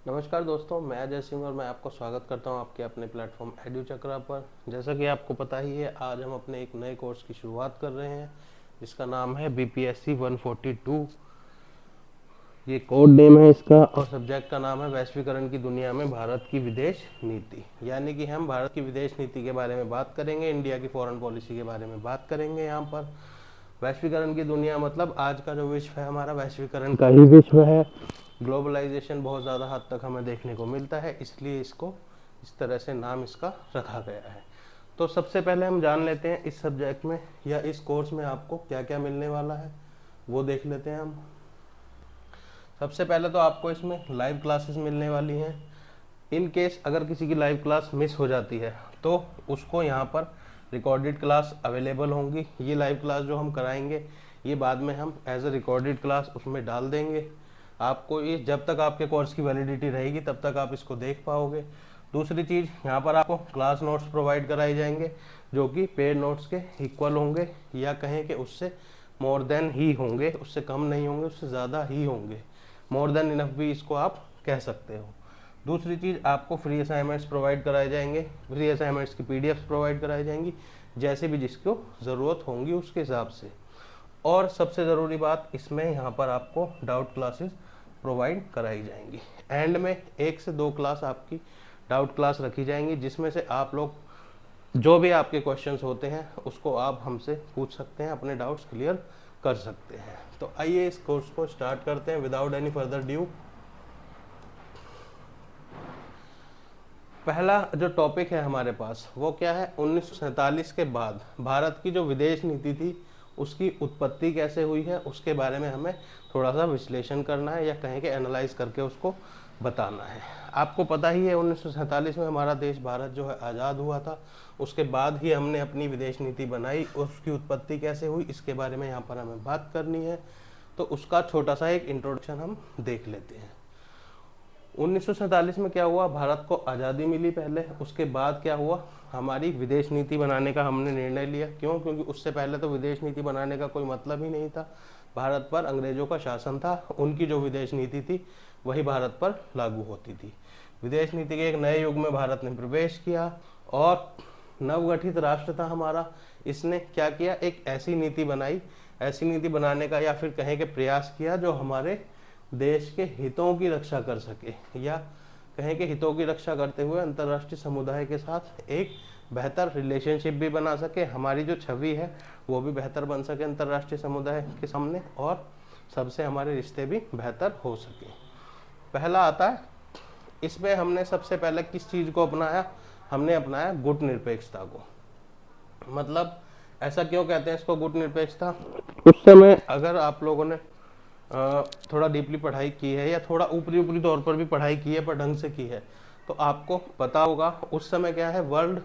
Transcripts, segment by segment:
नमस्कार दोस्तों, मैं अजय सिंह और मैं आपको स्वागत करता हूं आपके अपने प्लेटफॉर्म एडू चक्रा पर। जैसा कि आपको पता ही है, आज हम अपने एक नए कोर्स की शुरुआत कर रहे हैं जिसका नाम है बीपीएससी 142। ये कोड नेम है इसका और सब्जेक्ट का नाम है वैश्वीकरण की दुनिया में भारत की विदेश नीति। यानी कि हम भारत की विदेश नीति के बारे में बात करेंगे, इंडिया की फॉरेन पॉलिसी के बारे में बात करेंगे। यहाँ पर वैश्वीकरण की दुनिया मतलब आज का जो विश्व है हमारा वैश्वीकरण का ही विश्व है। ग्लोबलाइजेशन बहुत ज़्यादा हद तक हमें देखने को मिलता है, इसलिए इसको इस तरह से नाम इसका रखा गया है। तो सबसे पहले हम जान लेते हैं इस सब्जेक्ट में या इस कोर्स में आपको क्या क्या मिलने वाला है, वो देख लेते हैं हम। सबसे पहले तो आपको इसमें लाइव क्लासेस मिलने वाली हैं। इन केस अगर किसी की लाइव क्लास मिस हो जाती है तो उसको यहाँ पर रिकॉर्डेड क्लास अवेलेबल होंगी। ये लाइव क्लास जो हम कराएंगे ये बाद में हम एज अ रिकॉर्डेड क्लास उसमें डाल देंगे। आपको ये जब तक आपके कोर्स की वैलिडिटी रहेगी तब तक आप इसको देख पाओगे। दूसरी चीज़, यहाँ पर आपको क्लास नोट्स प्रोवाइड कराए जाएंगे जो कि पेड नोट्स के इक्वल होंगे, या कहें कि उससे मोर देन ही होंगे, उससे कम नहीं होंगे, उससे ज़्यादा ही होंगे। मोर देन इनफ भी इसको आप कह सकते हो। दूसरी चीज़, आपको फ्री असाइनमेंट्स प्रोवाइड कराए जाएंगे, फ्री असाइनमेंट्स की पीडीएफ्स प्रोवाइड कराई जाएंगी, जैसे भी जिसको ज़रूरत होंगी उसके हिसाब से। और सबसे ज़रूरी बात, इसमें यहाँ पर आपको डाउट क्लासेस प्रोवाइड कराई जाएंगी। एंड में 1 से 2 क्लास आपकी डाउट क्लास रखी जाएंगी, जिसमें से आप लोग जो भी आपके क्वेश्चंस होते हैं उसको आप हमसे पूछ सकते हैं, अपने डाउट्स क्लियर कर सकते हैं। तो आइए इस कोर्स को स्टार्ट करते हैं विदाउट एनी फर्दर ड्यू। पहला जो टॉपिक है हमारे पास वो क्या है, 1947 के बाद भारत की जो विदेश नीति थी उसकी उत्पत्ति कैसे हुई है, उसके बारे में हमें थोड़ा सा विश्लेषण करना है, या कहें कि एनालाइज करके उसको बताना है। आपको पता ही है 1947 में हमारा देश भारत जो है आज़ाद हुआ था। उसके बाद ही हमने अपनी विदेश नीति बनाई। उसकी उत्पत्ति कैसे हुई इसके बारे में यहाँ पर हमें बात करनी है। तो उसका छोटा सा एक इंट्रोडक्शन हम देख लेते हैं। 1947 में क्या हुआ, भारत को आज़ादी मिली पहले, उसके बाद क्या हुआ, हमारी विदेश नीति बनाने का हमने निर्णय लिया। क्यों? क्योंकि उससे पहले तो विदेश नीति बनाने का कोई मतलब ही नहीं था। भारत पर अंग्रेजों का शासन था, उनकी जो विदेश नीति थी वही भारत पर लागू होती थी। विदेश नीति के एक नए युग में भारत ने प्रवेश किया और नवगठित राष्ट्र था हमारा, इसने क्या किया, एक ऐसी नीति बनाई, ऐसी नीति बनाने का या फिर कहें कि प्रयास किया जो हमारे देश के हितों की रक्षा कर सके, या कहें कि हितों की रक्षा करते हुए अंतर्राष्ट्रीय समुदाय के साथ एक बेहतर रिलेशनशिप भी बना सके, हमारी जो छवि है वो भी बेहतर बन सके अंतर्राष्ट्रीय समुदाय के सामने, और सबसे हमारे रिश्ते भी बेहतर हो सके। पहला आता है, इसमें हमने सबसे पहले किस चीज़ को अपनाया, हमने अपनाया गुट निरपेक्षता को। मतलब ऐसा क्यों कहते हैं इसको गुट निरपेक्षता, उस समय अगर आप लोगों ने थोड़ा डीपली पढ़ाई की है या थोड़ा ऊपरी ऊपरी तौर पर भी पढ़ाई की है पर ढंग से की है तो आपको पता होगा उस समय क्या है, वर्ल्ड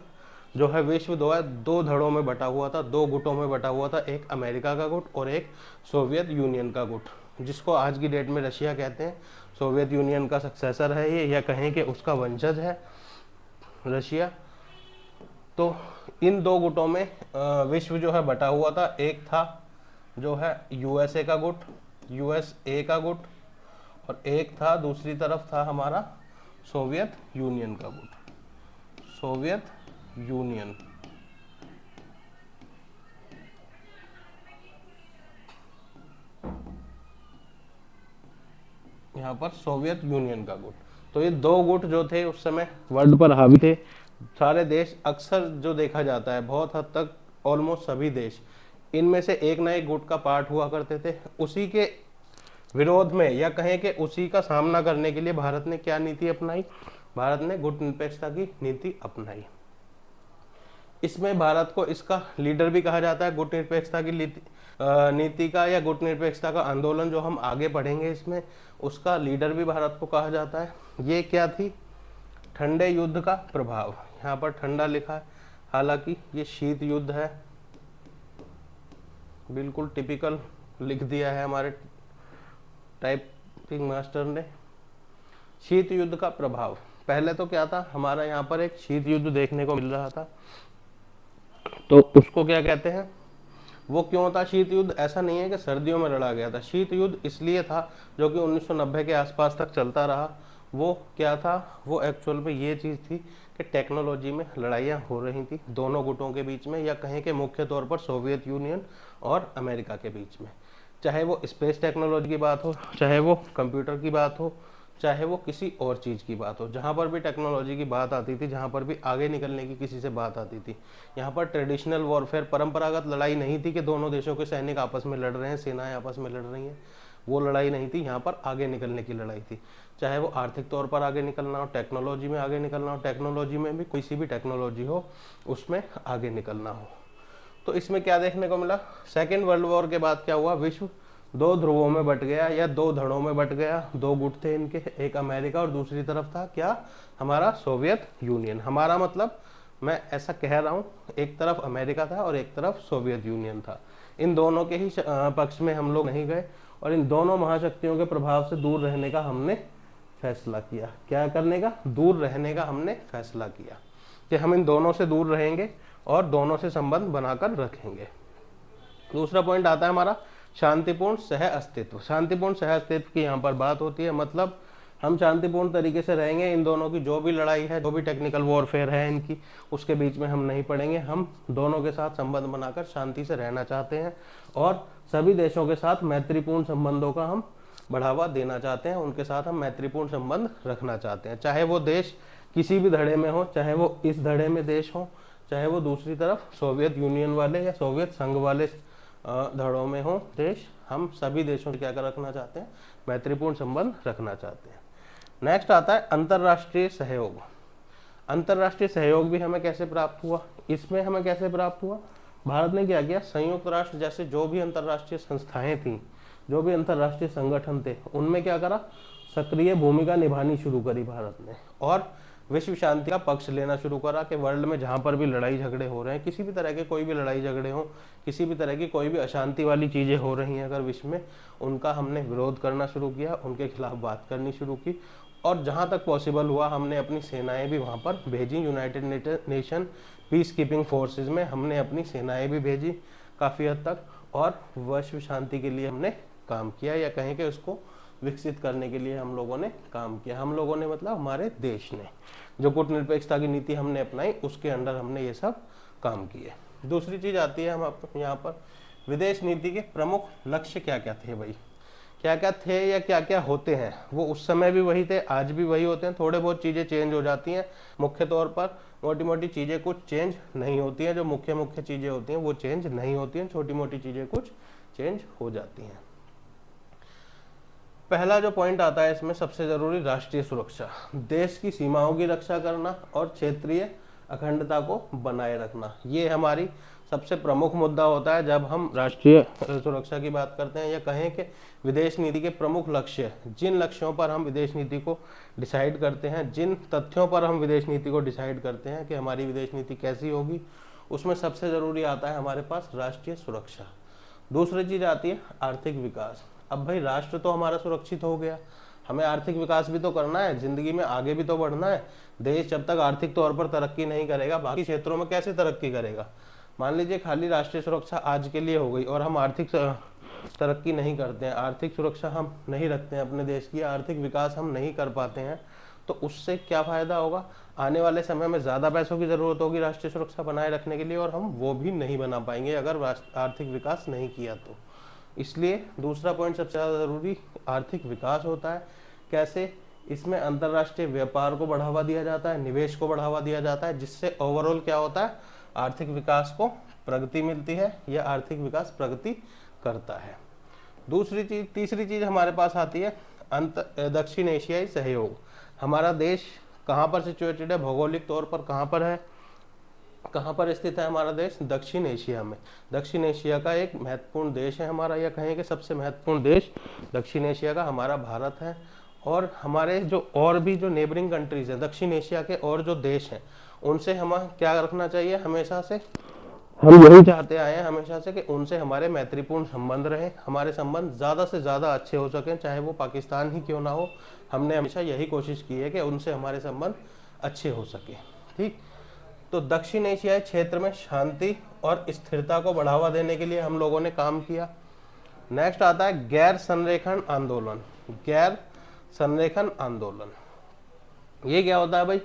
जो है विश्व दो धड़ों में बटा हुआ था, 2 गुटों में बटा हुआ था। एक अमेरिका का गुट और एक सोवियत यूनियन का गुट, जिसको आज की डेट में रशिया कहते हैं। सोवियत यूनियन का सक्सेसर है ये, या कहें कि उसका वंशज है रशिया। तो इन 2 गुटों में विश्व जो है बटा हुआ था। एक था जो है यूएसए का गुट, यूएसए का गुट, और एक था दूसरी तरफ था हमारा सोवियत यूनियन का गुट, सोवियत यूनियन। यहाँ पर सोवियत यूनियन का गुट। तो ये 2 गुट जो थे उस समय वर्ल्ड पर हावी थे। सारे देश, अक्सर जो देखा जाता है बहुत हद तक ऑलमोस्ट सभी देश इनमें से एक ना एक गुट का पार्ट हुआ करते थे। उसी के विरोध में या कहें कि उसी का सामना करने के लिए भारत ने क्या नीति अपनाई, भारत ने गुट निरपेक्षता की नीति अपनाई। इसमें भारत को इसका लीडर भी कहा जाता है। गुट निरपेक्षता की नीति का या गुट निरपेक्षता का आंदोलन जो हम आगे पढ़ेंगे इसमें, उसका लीडर भी भारत को कहा जाता है। ये क्या थी, ठंडे युद्ध का प्रभाव। यहाँ पर ठंडा लिखा है, हालांकि ये शीत युद्ध है, बिल्कुल टिपिकल लिख दिया है हमारे टाइपिंग मास्टर ने। शीत युद्ध का प्रभाव, पहले तो क्या था, हमारा यहाँ पर एक शीत युद्ध देखने को मिल रहा था। तो उसको क्या कहते हैं, वो क्यों था शीत युद्ध, ऐसा नहीं है कि सर्दियों में लड़ा गया था। शीत युद्ध इसलिए था जो कि 1990 के आसपास तक चलता रहा, वो क्या था, वो एक्चुअल में ये चीज़ थी कि टेक्नोलॉजी में लड़ाइयाँ हो रही थी दोनों गुटों के बीच में, या कहें कि मुख्य तौर पर सोवियत यूनियन और अमेरिका के बीच में। चाहे वो स्पेस टेक्नोलॉजी की बात हो, चाहे वो कंप्यूटर की बात हो, चाहे वो किसी और चीज़ की बात हो, जहाँ पर भी टेक्नोलॉजी की बात आती थी, जहाँ पर भी आगे निकलने की किसी से बात आती थी, यहाँ पर ट्रेडिशनल वॉरफेयर, परंपरागत लड़ाई नहीं थी कि दोनों देशों के सैनिक आपस में लड़ रहे हैं, सेनाएं आपस में लड़ रही हैं, वो लड़ाई नहीं थी। यहाँ पर आगे निकलने की लड़ाई थी, चाहे वो आर्थिक तौर पर आगे निकलना हो, टेक्नोलॉजी में आगे निकलना हो, टेक्नोलॉजी में भी किसी भी टेक्नोलॉजी हो उसमें आगे निकलना हो। तो इसमें क्या देखने को मिला, सेकेंड वर्ल्ड वॉर के बाद क्या हुआ, विश्व दो ध्रुवों में बट गया या दो धड़ों में बट गया। दो गुट थे इनके, एक अमेरिका और दूसरी तरफ था क्या, हमारा सोवियत यूनियन। हमारा मतलब मैं ऐसा कह रहा हूँ, एक तरफ अमेरिका था और एक तरफ सोवियत यूनियन था। इन दोनों के ही पक्ष में हम लोग नहीं गए और इन दोनों महाशक्तियों के प्रभाव से दूर रहने का हमने फैसला किया। क्या करने का, दूर रहने का हमने फैसला किया कि हम इन दोनों से दूर रहेंगे और दोनों से संबंध बनाकर रखेंगे। दूसरा पॉइंट आता है हमारा शांतिपूर्ण सह अस्तित्व। शांतिपूर्ण सह अस्तित्व की यहाँ पर बात होती है, मतलब हम शांतिपूर्ण तरीके से रहेंगे, इन दोनों की जो भी लड़ाई है, जो भी टेक्निकल वॉरफेयर है इनकी, उसके बीच में हम नहीं पड़ेंगे। हम दोनों के साथ संबंध बनाकर शांति से रहना चाहते हैं और सभी देशों के साथ मैत्रीपूर्ण संबंधों का हम बढ़ावा देना चाहते हैं, उनके साथ हम मैत्रीपूर्ण संबंध रखना चाहते हैं। चाहे वो देश किसी भी धड़े में हो, चाहे वो इस धड़े में देश हो, चाहे वो दूसरी तरफ सोवियत यूनियन वाले या सोवियत संघ वाले धड़ों में हो देश, हम सभी देशों से क्या कर रखना चाहते हैं, मैत्रीपूर्ण संबंध रखना चाहते हैं। नेक्स्ट आता है अंतर्राष्ट्रीय सहयोग। अंतर्राष्ट्रीय सहयोग भी हमें कैसे प्राप्त हुआ, इसमें हमें कैसे प्राप्त हुआ, भारत ने क्या किया, संयुक्त राष्ट्र जैसे जो भी अंतर्राष्ट्रीय संस्थाएं थी, जो भी अंतर्राष्ट्रीय संगठन थे, उनमें क्या करा, सक्रिय भूमिका निभानी शुरू करी भारत ने और विश्व शांति का पक्ष लेना शुरू करा कि वर्ल्ड में जहाँ पर भी लड़ाई झगड़े हो रहे हैं, किसी भी तरह के कोई भी लड़ाई झगड़े हो, किसी भी तरह की कोई भी अशांति वाली चीज़ें हो रही हैं अगर विश्व में, उनका हमने विरोध करना शुरू किया, उनके खिलाफ बात करनी शुरू की और जहाँ तक पॉसिबल हुआ हमने अपनी सेनाएं भी वहाँ पर भेजी। United nation peace keeping forces में हमने अपनी सेनाएं भी भेजी काफ़ी हद तक और विश्व शांति के लिए हमने काम किया, या कहें कि उसको विकसित करने के लिए हम लोगों ने काम किया। हम लोगों ने मतलब हमारे देश ने, जो कूटनिरपेक्षता की नीति हमने अपनाई उसके अंडर हमने ये सब काम किए। दूसरी चीज़ आती है हम यहाँ पर विदेश नीति के प्रमुख लक्ष्य क्या क्या थे भाई, क्या क्या थे या क्या क्या होते हैं। वो उस समय भी वही थे, आज भी वही होते हैं, थोड़े बहुत चीज़ें चेंज हो जाती हैं। मुख्य तौर पर मोटी मोटी चीज़ें कुछ चेंज नहीं होती हैं, जो मुख्य मुख्य चीज़ें होती हैं वो चेंज नहीं होती हैं, छोटी मोटी चीज़ें कुछ चेंज हो जाती हैं। पहला जो पॉइंट आता है इसमें सबसे जरूरी, राष्ट्रीय सुरक्षा, देश की सीमाओं की रक्षा करना और क्षेत्रीय अखंडता को बनाए रखना, ये हमारी सबसे प्रमुख मुद्दा होता है जब हम राष्ट्रीय सुरक्षा की बात करते हैं, या कहें कि विदेश नीति के प्रमुख लक्ष्य, जिन लक्ष्यों पर हम विदेश नीति को डिसाइड करते हैं, जिन तथ्यों पर हम विदेश नीति को डिसाइड करते हैं कि हमारी विदेश नीति कैसी होगी, उसमें सबसे ज़रूरी आता है हमारे पास राष्ट्रीय सुरक्षा। दूसरी चीज़ आती है आर्थिक विकास। अब भाई राष्ट्र तो हमारा सुरक्षित हो गया, हमें आर्थिक विकास भी तो करना है, जिंदगी में आगे भी तो बढ़ना है। देश जब तक आर्थिक तौर पर तरक्की नहीं करेगा, बाकी क्षेत्रों में कैसे तरक्की करेगा। मान लीजिए खाली राष्ट्रीय सुरक्षा आज के लिए हो गई और हम आर्थिक तरक्की नहीं करते हैं, आर्थिक सुरक्षा हम नहीं रखते हैं अपने देश की, आर्थिक विकास हम नहीं कर पाते हैं, तो उससे क्या फ़ायदा होगा, आने वाले समय में ज़्यादा पैसों की ज़रूरत होगी राष्ट्रीय सुरक्षा बनाए रखने के लिए और हम वो भी नहीं बना पाएंगे अगर आर्थिक विकास नहीं किया तो। इसलिए दूसरा पॉइंट सबसे ज़्यादा ज़रूरी आर्थिक विकास होता है। कैसे, इसमें अंतर्राष्ट्रीय व्यापार को बढ़ावा दिया जाता है, निवेश को बढ़ावा दिया जाता है, जिससे ओवरऑल क्या होता है, आर्थिक विकास को प्रगति मिलती है या आर्थिक विकास प्रगति करता है। तीसरी चीज़ हमारे पास आती है दक्षिण एशियाई सहयोग। हमारा देश कहाँ पर सिचुएटेड है, भौगोलिक तौर पर कहाँ पर है, कहाँ पर स्थित है हमारा देश, दक्षिण एशिया में। दक्षिण एशिया का एक महत्वपूर्ण देश है हमारा, या कहें कि सबसे महत्वपूर्ण देश दक्षिण एशिया का हमारा भारत है। और हमारे जो और भी जो नेबरिंग कंट्रीज हैं दक्षिण एशिया के और जो देश हैं, उनसे हमें क्या रखना चाहिए, हमेशा से हम यही चाहते आए हैं हमेशा से कि उनसे हमारे मैत्रीपूर्ण संबंध रहे, हमारे संबंध ज़्यादा से ज़्यादा अच्छे हो सकें, चाहे वो पाकिस्तान ही क्यों ना हो। हमने हमेशा यही कोशिश की है कि उनसे हमारे संबंध अच्छे हो सके। ठीक, तो दक्षिण एशियाई क्षेत्र में शांति और स्थिरता को बढ़ावा देने के लिए हम लोगों ने काम किया। नेक्स्ट आता है गैर संरेखण आंदोलन। गैर संरेखण आंदोलन, ये क्या होता है भाई,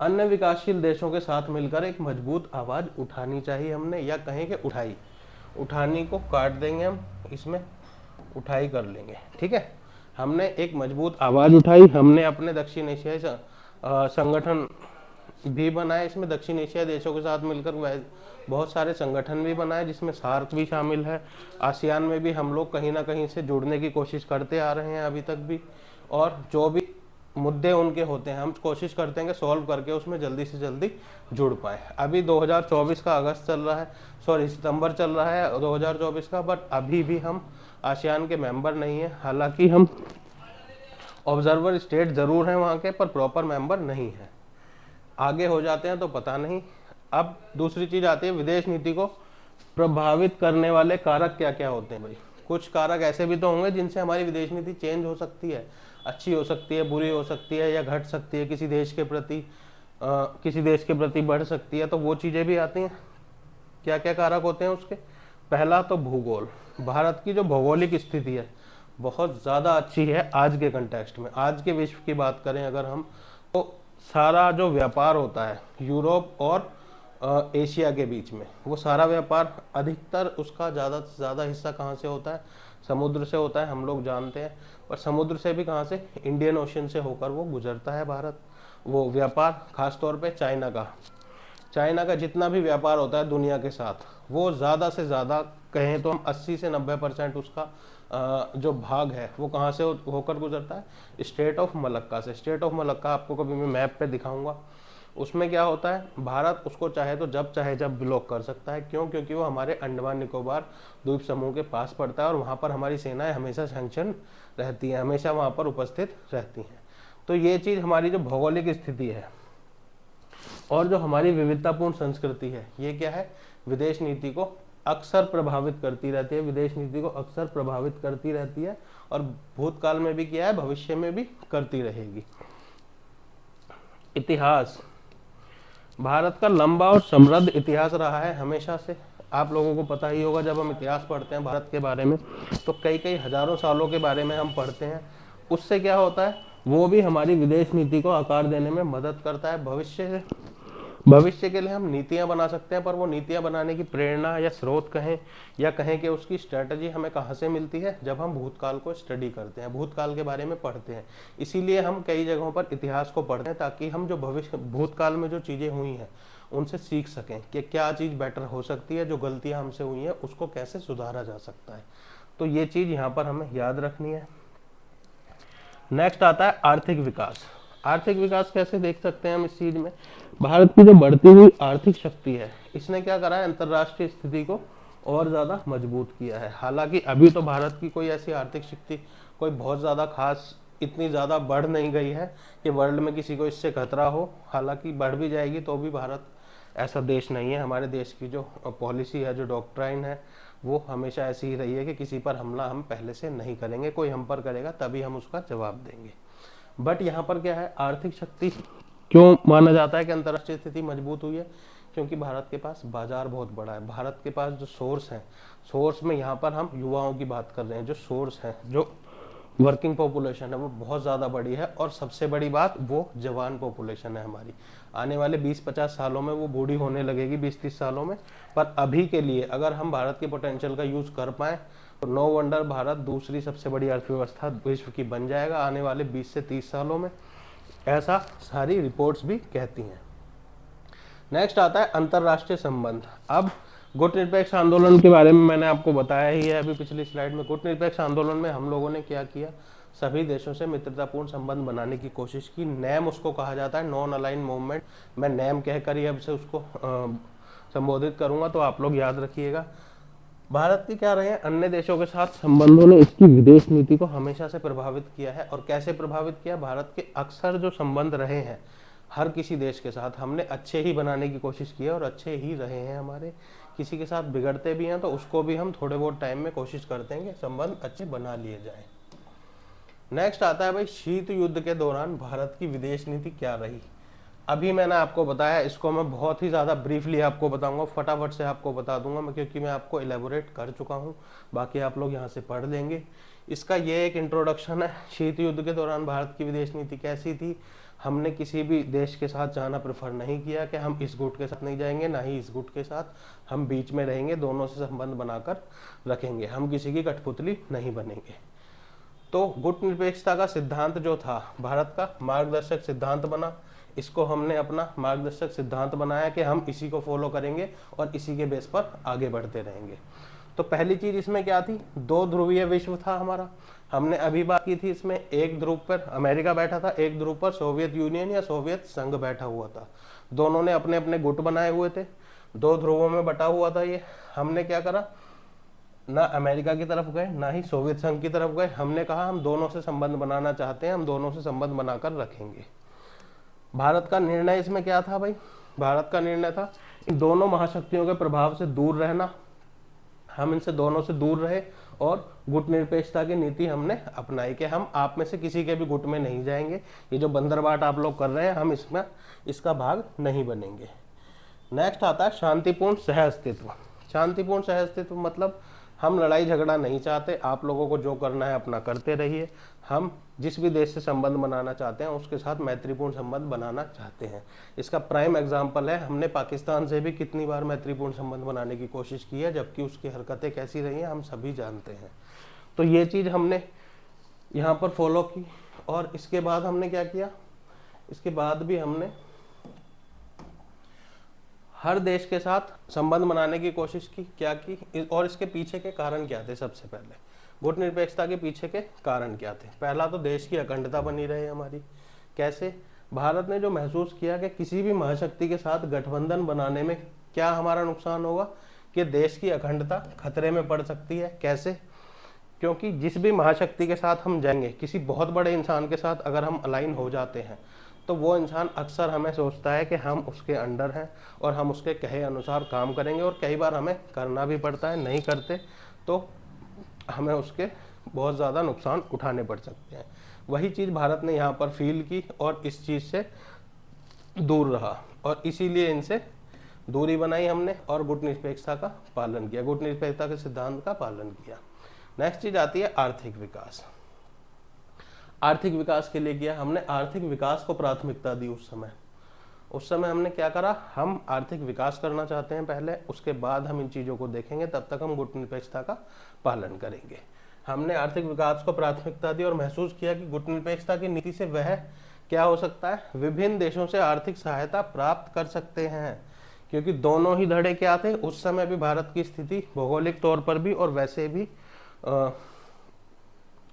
अन्य विकासशील देशों के साथ मिलकर एक मजबूत आवाज उठानी चाहिए हमने, या कहें कि उठाई, उठानी को काट देंगे हम, इसमें उठाई कर लेंगे, ठीक है। हमने एक मजबूत आवाज उठाई, हमने अपने दक्षिण एशियाई संगठन भी बनाए, इसमें दक्षिण एशियाई देशों के साथ मिलकर बहुत सारे संगठन भी बनाए, जिसमें सार्क भी शामिल है। आसियान में भी हम लोग कहीं ना कहीं से जुड़ने की कोशिश करते आ रहे हैं अभी तक भी, और जो भी मुद्दे उनके होते हैं हम कोशिश करते हैं कि सॉल्व करके उसमें जल्दी से जल्दी जुड़ पाए। अभी 2024 का अगस्त चल रहा है, सॉरी सितंबर चल रहा है 2024 का, बट अभी भी हम आसियान के मेंबर नहीं है। हालांकि हम ऑब्जर्वर स्टेट जरूर हैं वहाँ के, पर प्रॉपर मेंबर नहीं है। आगे हो जाते हैं तो पता नहीं। अब दूसरी चीज आती है, विदेश नीति को प्रभावित करने वाले कारक क्या क्या होते हैं भाई। कुछ कारक ऐसे भी तो होंगे जिनसे हमारी विदेश नीति चेंज हो सकती है, अच्छी हो सकती है, बुरी हो सकती है, या घट सकती है, किसी देश के प्रति बढ़ सकती है, तो वो चीजें भी आती हैं। क्या क्या कारक होते हैं उसके? पहला तो भूगोल। भारत की जो भौगोलिक स्थिति है बहुत ज़्यादा अच्छी है आज के कंटेक्स्ट में। आज के विश्व की बात करें अगर हम, तो सारा जो व्यापार होता है यूरोप और एशिया के बीच में, वो सारा व्यापार अधिकतर उसका ज़्यादा से ज़्यादा हिस्सा कहाँ से होता है? समुद्र से होता है, हम लोग जानते हैं। और समुद्र से भी कहाँ से? इंडियन ओशन से होकर वो गुजरता है भारत, वो व्यापार। खासतौर पे चाइना का जितना भी व्यापार होता है दुनिया के साथ, वो ज़्यादा से ज़्यादा कहें तो हम 80 से 90% उसका जो भाग है वो कहाँ से होकर गुजरता है? स्टेट ऑफ मलक्का से। स्टेट ऑफ मलक्का आपको कभी मैं मैप पे दिखाऊंगा। उसमें क्या होता है, भारत उसको चाहे तो जब चाहे जब ब्लॉक कर सकता है। क्यों? क्योंकि वो हमारे अंडमान निकोबार द्वीप समूह के पास पड़ता है, और वहाँ पर हमारी सेनाएं हमेशा सैंक्शन रहती हैं, हमेशा वहाँ पर उपस्थित रहती हैं। तो ये चीज़ हमारी जो भौगोलिक स्थिति है और जो हमारी विविधतापूर्ण संस्कृति है, ये क्या है? विदेश नीति को अक्सर प्रभावित करती रहती है, विदेश नीति को अक्सर प्रभावित करती रहती है, और भूतकाल में भी किया है, भविष्य में भी करती रहेगी। इतिहास। भारत का लंबा और समृद्ध इतिहास रहा है हमेशा से। आप लोगों को पता ही होगा, जब हम इतिहास पढ़ते हैं भारत के बारे में तो कई कई हजारों सालों के बारे में हम पढ़ते हैं। उससे क्या होता है, वो भी हमारी विदेश नीति को आकार देने में मदद करता है। भविष्य के लिए हम नीतियां बना सकते हैं, पर वो नीतियां बनाने की प्रेरणा या स्रोत कहें, या कहें कि उसकी स्ट्रेटजी हमें कहाँ से मिलती है? जब हम भूतकाल को स्टडी करते हैं, भूतकाल के बारे में पढ़ते हैं। इसीलिए हम कई जगहों पर इतिहास को पढ़ते हैं, ताकि हम जो भूतकाल में जो चीज़ें हुई हैं उनसे सीख सकें कि क्या चीज़ बेटर हो सकती है, जो गलतियाँ हमसे हुई हैं उसको कैसे सुधारा जा सकता है। तो ये चीज़ यहाँ पर हमें याद रखनी है। नेक्स्ट आता है आर्थिक विकास। आर्थिक विकास कैसे देख सकते हैं हम इस चीज में? भारत की जो बढ़ती हुई आर्थिक शक्ति है, इसने क्या करा है? अंतरराष्ट्रीय स्थिति को और ज्यादा मजबूत किया है। हालांकि अभी तो भारत की कोई ऐसी आर्थिक शक्ति कोई बहुत ज्यादा खास इतनी ज्यादा बढ़ नहीं गई है कि वर्ल्ड में किसी को इससे खतरा हो। हालांकि बढ़ भी जाएगी तो भी भारत ऐसा देश नहीं है। हमारे देश की जो पॉलिसी है, जो डॉक्ट्राइन है, वो हमेशा ऐसी ही रही है कि किसी पर हमला हम पहले से नहीं करेंगे, कोई हम पर करेगा तभी हम उसका जवाब देंगे। बट यहाँ पर क्या है, आर्थिक शक्ति क्यों माना जाता है कि अंतर्राष्ट्रीय स्थिति मजबूत हुई है? क्योंकि भारत के पास बाजार बहुत बड़ा है। भारत के पास जो सोर्स है, सोर्स में यहाँ पर हम युवाओं की बात कर रहे हैं, जो सोर्स है, जो वर्किंग पॉपुलेशन है, वो बहुत ज़्यादा बड़ी है। और सबसे बड़ी बात, वो जवान पॉपुलेशन है हमारी। आने वाले 20-50 सालों में वो बूढ़ी होने लगेगी, 20-30 सालों में। पर अभी के लिए अगर हम भारत के पोटेंशियल का यूज़ कर पाएँ तो नो वंडर भारत दूसरी सबसे बड़ी अर्थव्यवस्था विश्व की बन जाएगा आने वाले 20 से 30 सालों में। ऐसा सारी रिपोर्ट्स भी कहती हैं। नेक्स्ट आता है अंतरराष्ट्रीय संबंध। अब गुटनिरपेक्ष आंदोलन के बारे में मैंने आपको बताया ही है अभी पिछली स्लाइड में। गुटनिरपेक्ष आंदोलन में हम लोगों ने क्या किया? सभी देशों से मित्रतापूर्ण संबंध बनाने की कोशिश की। नैम उसको कहा जाता है, नॉन अलाइन मूवमेंट। मैं नैम कहकर ही अब से उसको संबोधित करूंगा, तो आप लोग याद रखिएगा। भारत के क्या रहे हैं, अन्य देशों के साथ संबंधों ने इसकी विदेश नीति को हमेशा से प्रभावित किया है। और कैसे प्रभावित किया? भारत के अक्सर जो संबंध रहे हैं हर किसी देश के साथ, हमने अच्छे ही बनाने की कोशिश की है और अच्छे ही रहे हैं हमारे। किसी के साथ बिगड़ते भी हैं तो उसको भी हम थोड़े बहुत टाइम में कोशिश करते हैं कि संबंध अच्छे बना लिए जाएं। नेक्स्ट आता है भाई, शीत युद्ध के दौरान भारत की विदेश नीति क्या रही? अभी मैंने आपको बताया, इसको मैं बहुत ही ज़्यादा ब्रीफली आपको बताऊंगा, फटाफट से आपको बता दूंगा मैं, क्योंकि मैं आपको एलेबोरेट कर चुका हूं। बाकी आप लोग यहाँ से पढ़ लेंगे इसका ये एक इंट्रोडक्शन है। शीत युद्ध के दौरान भारत की विदेश नीति कैसी थी, हमने किसी भी देश के साथ जाना प्रेफर नहीं किया कि हम इस गुट के साथ नहीं जाएंगे, ना ही इस गुट के साथ, हम बीच में रहेंगे, दोनों से संबंध बनाकर रखेंगे, हम किसी की कठपुतली नहीं बनेंगे। तो गुट निरपेक्षता का सिद्धांत जो था भारत का मार्गदर्शक सिद्धांत बना, इसको हमने अपना मार्गदर्शक सिद्धांत बनाया कि हम इसी को फॉलो करेंगे और इसी के बेस पर आगे बढ़ते रहेंगे। तो पहली चीज इसमें क्या थी, दो ध्रुवीय विश्व था हमारा। हमने अभी बात की थी, इसमें एक ध्रुव पर अमेरिका बैठा था, एक ध्रुव पर सोवियत यूनियन या सोवियत संघ बैठा हुआ था। दोनों ने अपने अपने गुट बनाए हुए थे, दो ध्रुवों में बटा हुआ था ये। हमने क्या करा, ना अमेरिका की तरफ गए ना ही सोवियत संघ की तरफ गए, हमने कहा हम दोनों से संबंध बनाना चाहते हैं, हम दोनों से संबंध बनाकर रखेंगे। भारत का निर्णय इसमें क्या था भाई, भारत का निर्णय था इन दोनों महाशक्तियों के प्रभाव से दूर रहना, हम इनसे दोनों से दूर रहे और गुट निरपेक्षता की नीति हमने अपनाई कि हम आप में से किसी के भी गुट में नहीं जाएंगे, ये जो बंदरबाट आप लोग कर रहे हैं हम इसमें इसका भाग नहीं बनेंगे। नेक्स्ट आता है शांतिपूर्ण सह अस्तित्व। शांतिपूर्ण सह अस्तित्व मतलब हम लड़ाई झगड़ा नहीं चाहते, आप लोगों को जो करना है अपना करते रहिए, हम जिस भी देश से संबंध बनाना चाहते हैं उसके साथ मैत्रीपूर्ण संबंध बनाना चाहते हैं। इसका प्राइम एग्जांपल है, हमने पाकिस्तान से भी कितनी बार मैत्रीपूर्ण संबंध बनाने की कोशिश की है, जबकि उसकी हरकतें कैसी रही हैं हम सभी जानते हैं। तो ये चीज़ हमने यहाँ पर फॉलो की। और इसके बाद हमने क्या किया, इसके बाद भी हमने हर देश के साथ संबंध बनाने की कोशिश की, क्या की, और इसके पीछे के कारण क्या थे। सबसे पहले गुट निरपेक्षता के पीछे के कारण क्या थे, पहला तो देश की अखंडता बनी रहे हमारी। कैसे, भारत ने जो महसूस किया कि किसी भी महाशक्ति के साथ गठबंधन बनाने में क्या हमारा नुकसान होगा, कि देश की अखंडता खतरे में पड़ सकती है। कैसे, क्योंकि जिस भी महाशक्ति के साथ हम जाएंगे, किसी बहुत बड़े इंसान के साथ अगर हम अलाइन हो जाते हैं तो वो इंसान अक्सर हमें सोचता है कि हम उसके अंडर हैं और हम उसके कहे अनुसार काम करेंगे, और कई बार हमें करना भी पड़ता है, नहीं करते तो हमें उसके बहुत ज़्यादा नुकसान उठाने पड़ सकते हैं। वही चीज़ भारत ने यहाँ पर फील की और इस चीज़ से दूर रहा, और इसीलिए इनसे दूरी बनाई हमने और गुट निरपेक्षता का पालन किया, गुट निरपेक्षता के सिद्धांत का पालन किया। नेक्स्ट चीज़ आती है आर्थिक विकास। आर्थिक विकास के लिए किया हमने, आर्थिक विकास को प्राथमिकता दी। उस समय हमने क्या करा, हम आर्थिक विकास करना चाहते हैं पहले, उसके बाद हम इन चीज़ों को देखेंगे, तब तक हम गुट निरपेक्षता का पालन करेंगे। हमने आर्थिक विकास को प्राथमिकता दी और महसूस किया कि गुट निरपेक्षता की नीति से वह क्या हो सकता है, विभिन्न देशों से आर्थिक सहायता प्राप्त कर सकते हैं, क्योंकि दोनों ही धड़े क्या थे उस समय भी, भारत की स्थिति भौगोलिक तौर पर भी और वैसे भी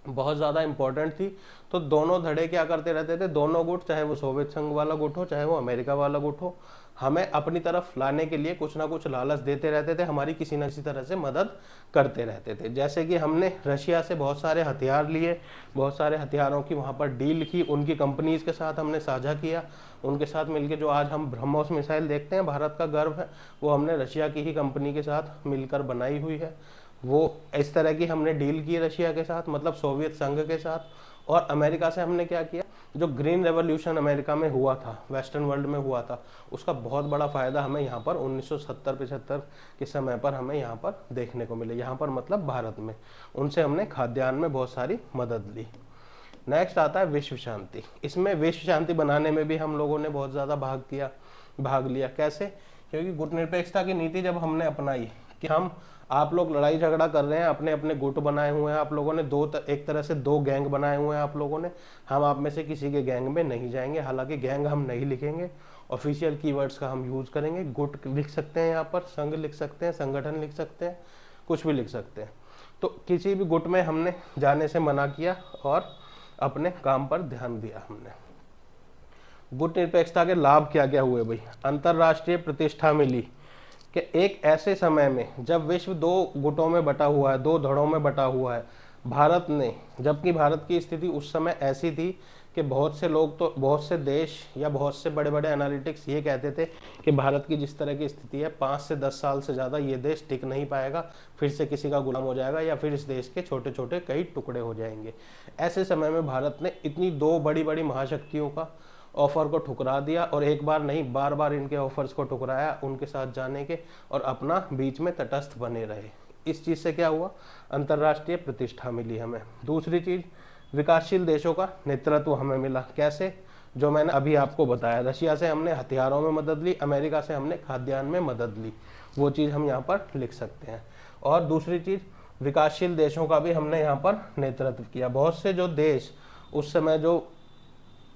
बहुत ज़्यादा इंपॉर्टेंट थी। तो दोनों धड़े क्या करते रहते थे, दोनों गुट, चाहे वो सोवियत संघ वाला गुट हो चाहे वो अमेरिका वाला गुट हो, हमें अपनी तरफ लाने के लिए कुछ ना कुछ लालच देते रहते थे, हमारी किसी न किसी तरह से मदद करते रहते थे। जैसे कि हमने रशिया से बहुत सारे हथियार लिए, बहुत सारे हथियारों की वहाँ पर डील की, उनकी कंपनीज के साथ हमने साझा किया, उनके साथ मिलकर जो आज हम ब्रह्मोस मिसाइल देखते हैं, भारत का गर्व है, वो हमने रशिया की ही कंपनी के साथ मिलकर बनाई हुई है। वो इस तरह की हमने डील की रशिया के साथ, मतलब सोवियत संघ के साथ। और अमेरिका से हमने क्या किया, जो ग्रीन रेवोल्यूशन अमेरिका में हुआ था, वेस्टर्न वर्ल्ड में हुआ था, उसका बहुत बड़ा फायदा हमें यहाँ पर 1970-75 के समय पर हमें यहाँ पर देखने को मिले, यहाँ पर मतलब भारत में। उनसे हमने खाद्यान्न में बहुत सारी मदद ली। नेक्स्ट आता है विश्व शांति। इसमें विश्व शांति बनाने में भी हम लोगों ने बहुत ज़्यादा भाग लिया। कैसे, क्योंकि गुट निरपेक्षता की नीति जब हमने अपनाई कि हम, आप लोग लड़ाई झगड़ा कर रहे हैं, अपने अपने गुट बनाए हुए हैं, आप लोगों ने एक तरह से दो गैंग बनाए हुए हैं आप लोगों ने, हम आप में से किसी के गैंग में नहीं जाएंगे। हालांकि गैंग हम नहीं लिखेंगे, ऑफिशियल कीवर्ड्स का हम यूज करेंगे। गुट लिख सकते हैं, यहाँ पर संघ लिख सकते हैं, संगठन लिख सकते हैं, कुछ भी लिख सकते हैं। तो किसी भी गुट में हमने जाने से मना किया और अपने काम पर ध्यान दिया हमने। गुट निरपेक्षता के लाभ क्या क्या हुए भाई, अंतरराष्ट्रीय प्रतिष्ठा मिली कि एक ऐसे समय में जब विश्व दो गुटों में बटा हुआ है, दो धड़ों में बटा हुआ है, भारत ने, जबकि भारत की स्थिति उस समय ऐसी थी कि बहुत से लोग, तो बहुत से देश या बहुत से बड़े बड़े एनालिटिक्स ये कहते थे कि भारत की जिस तरह की स्थिति है 5 से 10 साल से ज़्यादा ये देश टिक नहीं पाएगा, फिर से किसी का गुलाम हो जाएगा या फिर इस देश के छोटे छोटे कई टुकड़े हो जाएंगे। ऐसे समय में भारत ने इतनी दो बड़ी बड़ी महाशक्तियों का ऑफर को ठुकरा दिया, और एक बार नहीं बार बार इनके ऑफर्स को ठुकराया उनके साथ जाने के, और अपना बीच में तटस्थ बने रहे। इस चीज़ से क्या हुआ, अंतर्राष्ट्रीय प्रतिष्ठा मिली हमें। दूसरी चीज़, विकासशील देशों का नेतृत्व हमें मिला। कैसे, जो मैंने अभी आपको बताया, रशिया से हमने हथियारों में मदद ली, अमेरिका से हमने खाद्यान्न में मदद ली, वो चीज़ हम यहाँ पर लिख सकते हैं। और दूसरी चीज़, विकासशील देशों का भी हमने यहाँ पर नेतृत्व किया। बहुत से जो देश उस समय जो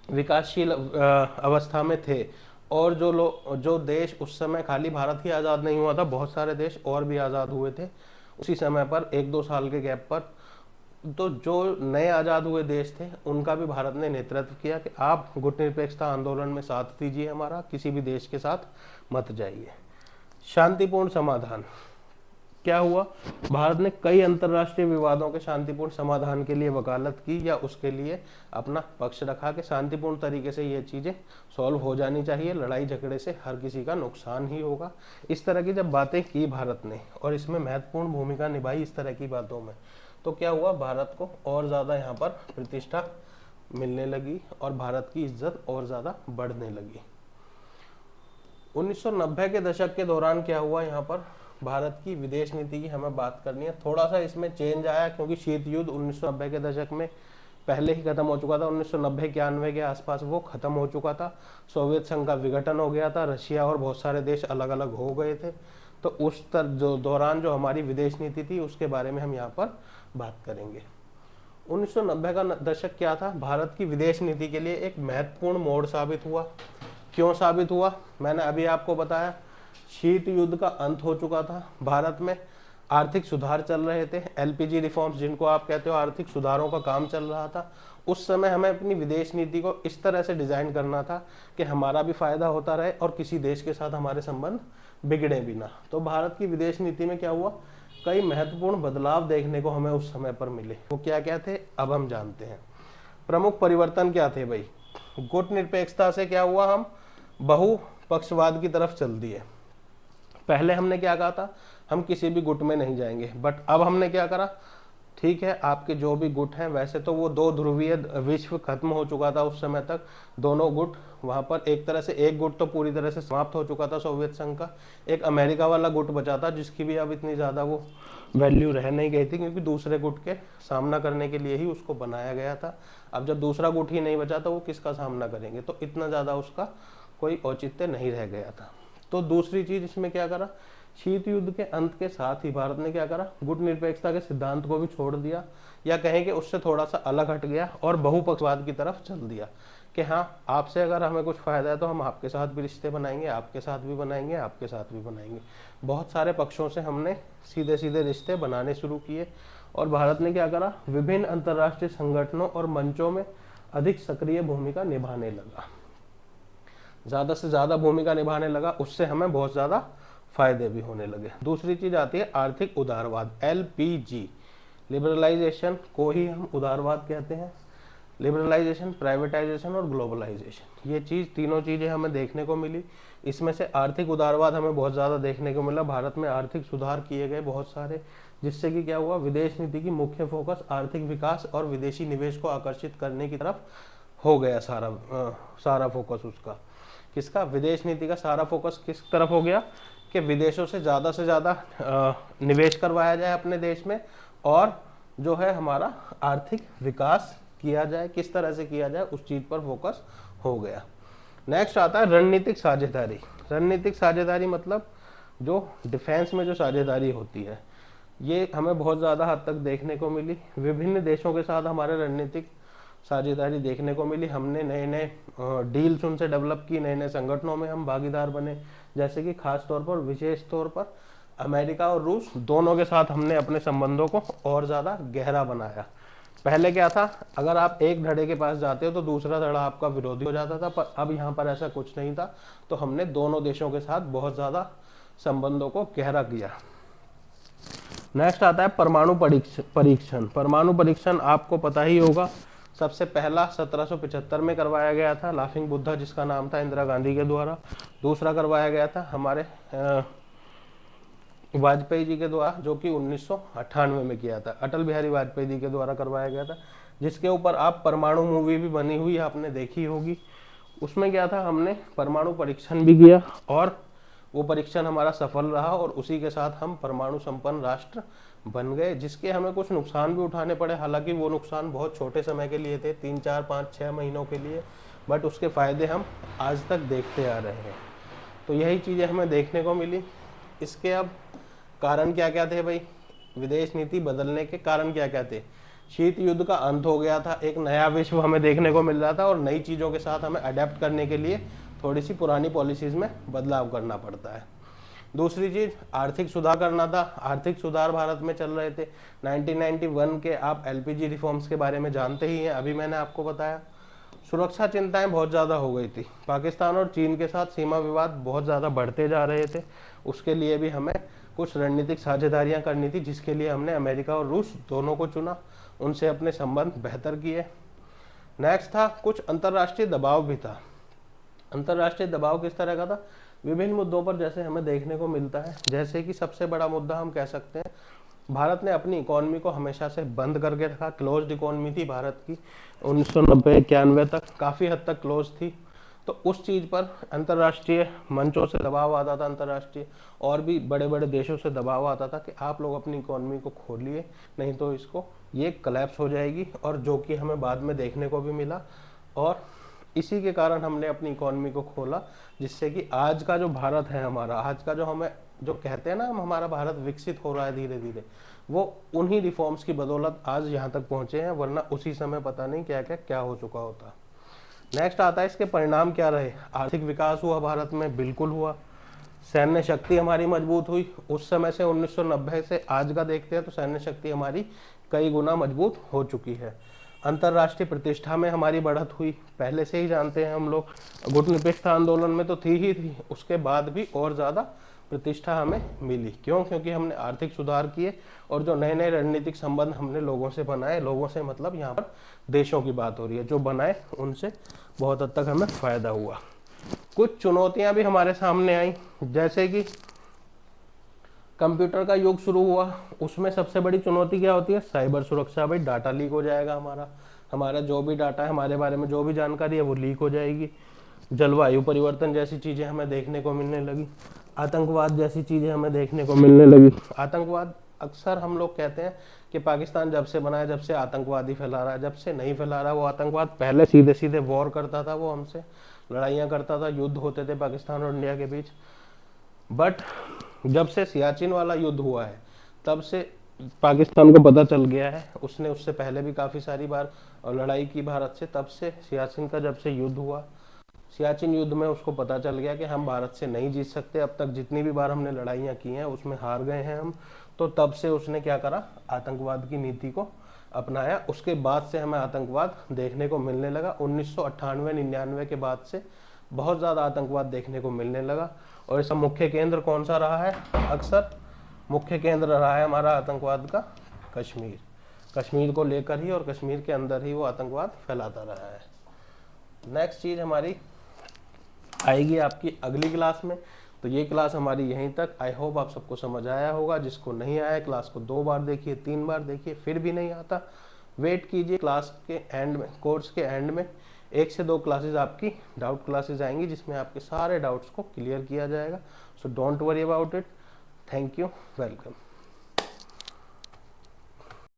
विकासशील अवस्था में थे, और जो देश उस समय, खाली भारत ही आज़ाद नहीं हुआ था, बहुत सारे देश और भी आज़ाद हुए थे उसी समय पर, 1-2 साल के गैप पर। तो जो नए आज़ाद हुए देश थे उनका भी भारत ने नेतृत्व किया कि आप गुटनिरपेक्षता आंदोलन में साथ दीजिए हमारा, किसी भी देश के साथ मत जाइए। शांतिपूर्ण समाधान क्या हुआ, भारत ने कई अंतर्राष्ट्रीय विवादों के शांतिपूर्ण समाधान के लिए वकालत की, या उसके लिए अपना पक्ष रखा कि शांतिपूर्ण तरीके से ये चीज़ें सॉल्व हो जानी चाहिए, लड़ाई झगड़े से हर किसी का नुकसान ही होगा। इस तरह की जब बातें की भारत ने, और इसमें महत्वपूर्ण भूमिका निभाई इस तरह की बातों में, तो क्या हुआ, भारत को और ज़्यादा यहाँ पर प्रतिष्ठा मिलने लगी और भारत की इज्जत और ज़्यादा बढ़ने लगी। 1990 के दशक के दौरान क्या हुआ, यहाँ पर भारत की विदेश नीति की हमें बात करनी है। थोड़ा सा इसमें चेंज आया, क्योंकि शीत युद्ध 1990 के दशक में पहले ही खत्म हो चुका था। 1990-91 के आसपास वो खत्म हो चुका था। सोवियत संघ का विघटन हो गया था, रशिया और बहुत सारे देश अलग अलग हो गए थे। तो उस जो दौरान जो हमारी विदेश नीति थी उसके बारे में हम यहाँ पर बात करेंगे। 1990 का दशक क्या था, भारत की विदेश नीति के लिए एक महत्वपूर्ण मोड़ साबित हुआ। क्यों साबित हुआ, मैंने अभी आपको बताया, शीत युद्ध का अंत हो चुका था, भारत में आर्थिक सुधार चल रहे थे, एलपीजी रिफॉर्म्स जिनको आप कहते हो, आर्थिक सुधारों का काम चल रहा था। उस समय हमें अपनी विदेश नीति को इस तरह से डिजाइन करना था कि हमारा भी फायदा होता रहे और किसी देश के साथ हमारे संबंध बिगड़े भी ना। तो भारत की विदेश नीति में क्या हुआ, कई महत्वपूर्ण बदलाव देखने को हमें उस समय पर मिले। वो क्या क्या थे, अब हम जानते हैं। प्रमुख परिवर्तन क्या थे भाई, गुटनिरपेक्षता से क्या हुआ, हम बहुपक्षवाद की तरफ चल दिए। पहले हमने क्या कहा था, हम किसी भी गुट में नहीं जाएंगे, बट अब हमने क्या करा, ठीक है आपके जो भी गुट हैं, वैसे तो वो 2 ध्रुवीय विश्व खत्म हो चुका था उस समय तक, दोनों गुट वहाँ पर एक तरह से, एक गुट तो पूरी तरह से समाप्त हो चुका था सोवियत संघ का, एक अमेरिका वाला गुट बचा था जिसकी भी अब इतनी ज़्यादा वो वैल्यू रह नहीं गई थी, क्योंकि दूसरे गुट के सामना करने के लिए ही उसको बनाया गया था। अब जब दूसरा गुट ही नहीं बचा तो वो किसका सामना करेंगे, तो इतना ज़्यादा उसका कोई औचित्य नहीं रह गया था। तो दूसरी चीज़ इसमें क्या करा, शीत युद्ध के अंत के साथ ही भारत ने क्या करा, गुट निरपेक्षता के सिद्धांत को भी छोड़ दिया, या कहें कि उससे थोड़ा सा अलग हट गया और बहुपक्षवाद की तरफ चल दिया कि हाँ, आपसे अगर हमें कुछ फायदा है तो हम आपके साथ भी रिश्ते बनाएंगे, आपके साथ भी बनाएंगे, आपके साथ भी बनाएंगे। बहुत सारे पक्षों से हमने सीधे सीधे रिश्ते बनाने शुरू किए, और भारत ने क्या करा, विभिन्न अंतर्राष्ट्रीय संगठनों और मंचों में अधिक सक्रिय भूमिका निभाने लगा, ज़्यादा से ज़्यादा भूमिका निभाने लगा। उससे हमें बहुत ज़्यादा फायदे भी होने लगे। दूसरी चीज़ आती है आर्थिक उदारवाद, एलपीजी, लिबरलाइजेशन को ही हम उदारवाद कहते हैं। लिबरलाइजेशन, प्राइवेटाइजेशन और ग्लोबलाइजेशन, ये चीज़, तीनों चीज़ें हमें देखने को मिली। इसमें से आर्थिक उदारवाद हमें बहुत ज़्यादा देखने को मिला। भारत में आर्थिक सुधार किए गए बहुत सारे, जिससे कि क्या हुआ, विदेश नीति की मुख्य फोकस आर्थिक विकास और विदेशी निवेश को आकर्षित करने की तरफ हो गया। सारा फोकस उसका, किसका, विदेश नीति का सारा फोकस किस तरफ हो गया कि विदेशों से ज़्यादा निवेश करवाया जाए अपने देश में, और जो है हमारा आर्थिक विकास किया जाए, किस तरह से किया जाए उस चीज़ पर फोकस हो गया। नेक्स्ट आता है रणनीतिक साझेदारी। रणनीतिक साझेदारी मतलब जो डिफेंस में जो साझेदारी होती है, ये हमें बहुत ज़्यादा हद तक देखने को मिली। विभिन्न देशों के साथ हमारे रणनीतिक साझेदारी देखने को मिली। हमने नए नए डील्स उनसे डेवलप की, नए नए संगठनों में हम भागीदार बने, जैसे कि खास तौर पर, विशेष तौर पर अमेरिका और रूस दोनों के साथ हमने अपने संबंधों को और ज़्यादा गहरा बनाया। पहले क्या था, अगर आप एक धड़े के पास जाते हो तो दूसरा धड़ा आपका विरोधी हो जाता था, पर अब यहाँ पर ऐसा कुछ नहीं था। तो हमने दोनों देशों के साथ बहुत ज़्यादा संबंधों को गहरा किया। नेक्स्ट आता है परमाणु परीक्षण। परमाणु परीक्षण आपको पता ही होगा, सबसे पहला 1775 में करवाया गया था, लाफिंग बुद्धा जिसका नाम था, इंदिरा गांधी के द्वारा। दूसरा करवाया गया था हमारे वाजपेयी जी के द्वारा, जो कि 1998 में किया था, अटल बिहारी वाजपेयी जी के द्वारा करवाया गया था, जिसके ऊपर आप परमाणु मूवी भी बनी हुई आपने देखी होगी। उसमें क्या था, हमने परमाणु परीक्षण भी किया और वो परीक्षण हमारा सफल रहा और उसी के साथ हम परमाणु संपन्न राष्ट्र बन गए, जिसके हमें कुछ नुकसान भी उठाने पड़े। हालांकि वो नुकसान बहुत छोटे समय के लिए थे, 3 4 5 6 महीनों के लिए, बट उसके फायदे हम आज तक देखते आ रहे हैं। तो यही चीज़ें हमें देखने को मिली। इसके अब कारण क्या क्या थे भाई, विदेश नीति बदलने के कारण क्या क्या थे? शीत युद्ध का अंत हो गया था, एक नया विश्व हमें देखने को मिल रहा था और नई चीज़ों के साथ हमें अडेप्ट करने के लिए थोड़ी सी पुरानी पॉलिसीज़ में बदलाव करना पड़ता है। दूसरी चीज़, आर्थिक सुधार करना था। आर्थिक सुधार भारत में चल रहे थे। 1991 के आप एलपीजी रिफॉर्म्स के बारे में जानते ही हैं, अभी मैंने आपको बताया। सुरक्षा चिंताएं बहुत ज़्यादा हो गई थी, पाकिस्तान और चीन के साथ सीमा विवाद बहुत ज़्यादा बढ़ते जा रहे थे। उसके लिए भी हमें कुछ रणनीतिक साझेदारियां करनी थी, जिसके लिए हमने अमेरिका और रूस दोनों को चुना, उनसे अपने संबंध बेहतर किए। नेक्स्ट था, कुछ अंतर्राष्ट्रीय दबाव भी था। अंतर्राष्ट्रीय दबाव किस तरह का था? विभिन्न मुद्दों पर जैसे हमें देखने को मिलता है, जैसे कि सबसे बड़ा मुद्दा हम कह सकते हैं, भारत ने अपनी इकोनॉमी को हमेशा से बंद करके रखा। क्लोज्ड इकोनॉमी थी भारत की, 1990-91 तक काफ़ी हद तक क्लोज थी। तो उस चीज़ पर अंतर्राष्ट्रीय मंचों से दबाव आता था, अंतर्राष्ट्रीय और भी बड़े बड़े देशों से दबाव आता था कि आप लोग अपनी इकोनॉमी को खोलिए, नहीं तो इसको ये कोलैप्स हो जाएगी, और जो कि हमें बाद में देखने को भी मिला। और इसी के कारण हमने अपनी इकोनॉमी को खोला, जिससे कि आज का जो भारत है हमारा, आज का जो हमें जो कहते हैं ना हम, हमारा भारत विकसित हो रहा है धीरे धीरे, वो उन्हीं रिफॉर्म्स की बदौलत आज यहाँ तक पहुँचे हैं, वरना उसी समय पता नहीं क्या क्या क्या हो चुका होता। नेक्स्ट आता है, इसके परिणाम क्या रहे? आर्थिक विकास हुआ भारत में, बिल्कुल हुआ। सैन्य शक्ति हमारी मजबूत हुई। उस समय से 1990 से आज का देखते हैं तो सैन्य शक्ति हमारी कई गुना मजबूत हो चुकी है। अंतर्राष्ट्रीय प्रतिष्ठा में हमारी बढ़त हुई, पहले से ही जानते हैं हम लोग, गुटनिरपेक्षता आंदोलन में तो थी ही थी, उसके बाद भी और ज़्यादा प्रतिष्ठा हमें मिली। क्यों? क्योंकि हमने आर्थिक सुधार किए और जो नए नए रणनीतिक संबंध हमने लोगों से बनाए, लोगों से मतलब यहाँ पर देशों की बात हो रही है, जो बनाए उनसे बहुत हद तक हमें फायदा हुआ। कुछ चुनौतियां भी हमारे सामने आई, जैसे कि कंप्यूटर का युग शुरू हुआ। उसमें सबसे बड़ी चुनौती क्या होती है? साइबर सुरक्षा। भाई डाटा लीक हो जाएगा, हमारा जो भी डाटा है, हमारे बारे में जो भी जानकारी है वो लीक हो जाएगी। जलवायु परिवर्तन जैसी चीज़ें हमें देखने को मिलने लगी। आतंकवाद जैसी चीज़ें हमें देखने को मिलने लगी। आतंकवाद अक्सर हम लोग कहते हैं कि पाकिस्तान जब से बना है, जब से आतंकवादी फैला रहा है, जब से नहीं फैला रहा। वो आतंकवाद पहले सीधे सीधे वॉर करता था, वो हमसे लड़ाइयाँ करता था, युद्ध होते थे पाकिस्तान और इंडिया के बीच। बट जब से सियाचिन वाला युद्ध हुआ है, तब से पाकिस्तान को पता चल गया है, उसने उससे पहले भी काफ़ी सारी बार लड़ाई की भारत से, तब से सियाचिन का जब से युद्ध हुआ, सियाचिन युद्ध में उसको पता चल गया कि हम भारत से नहीं जीत सकते। अब तक जितनी भी बार हमने लड़ाइयाँ की हैं उसमें हार गए हैं हम। तो तब से उसने क्या करा? आतंकवाद की नीति को अपनाया। उसके बाद से हमें आतंकवाद देखने को मिलने लगा। 1998-99 के बाद से बहुत ज़्यादा आतंकवाद देखने को मिलने लगा। और इसका मुख्य केंद्र कौन सा रहा है? अक्सर मुख्य केंद्र रहा है हमारा आतंकवाद का कश्मीर। कश्मीर को लेकर ही और कश्मीर के अंदर ही वो आतंकवाद फैलाता रहा है। नेक्स्ट चीज़ हमारी आएगी आपकी अगली क्लास में। तो ये क्लास हमारी यहीं तक। आई होप आप सबको समझ आया होगा। जिसको नहीं आया क्लास को 2 बार देखिए, 3 बार देखिए, फिर भी नहीं आता, वेट कीजिए। क्लास के एंड में, कोर्स के एंड में 1 से 2 क्लासेस आपकी डाउट क्लासेस आएंगी, जिसमें आपके सारे डाउट्स को क्लियर किया जाएगा। So don't worry about it. Thank you, welcome.